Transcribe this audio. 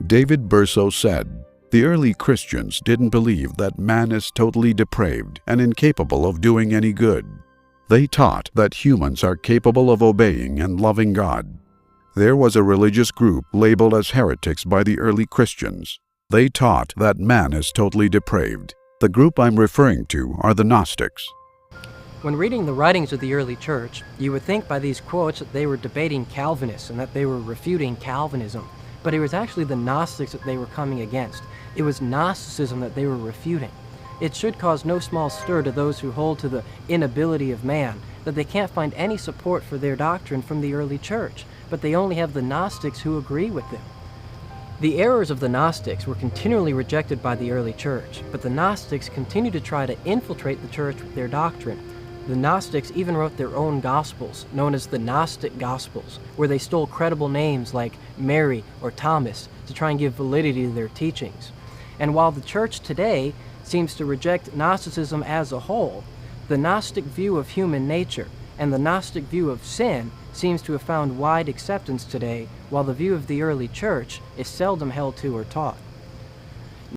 David Burso said, "The early Christians didn't believe that man is totally depraved and incapable of doing any good. They taught that humans are capable of obeying and loving God." There was a religious group labeled as heretics by the early Christians. They taught that man is totally depraved. The group I'm referring to are the Gnostics. When reading the writings of the early church, you would think by these quotes that they were debating Calvinists and that they were refuting Calvinism. But it was actually the Gnostics that they were coming against. It was Gnosticism that they were refuting. It should cause no small stir to those who hold to the inability of man, that they can't find any support for their doctrine from the early church, but they only have the Gnostics who agree with them. The errors of the Gnostics were continually rejected by the early church, but the Gnostics continued to try to infiltrate the church with their doctrine. The Gnostics even wrote their own Gospels, known as the Gnostic Gospels, where they stole credible names like Mary or Thomas to try and give validity to their teachings. And while the church today seems to reject Gnosticism as a whole, the Gnostic view of human nature and the Gnostic view of sin seems to have found wide acceptance today, while the view of the early church is seldom held to or taught.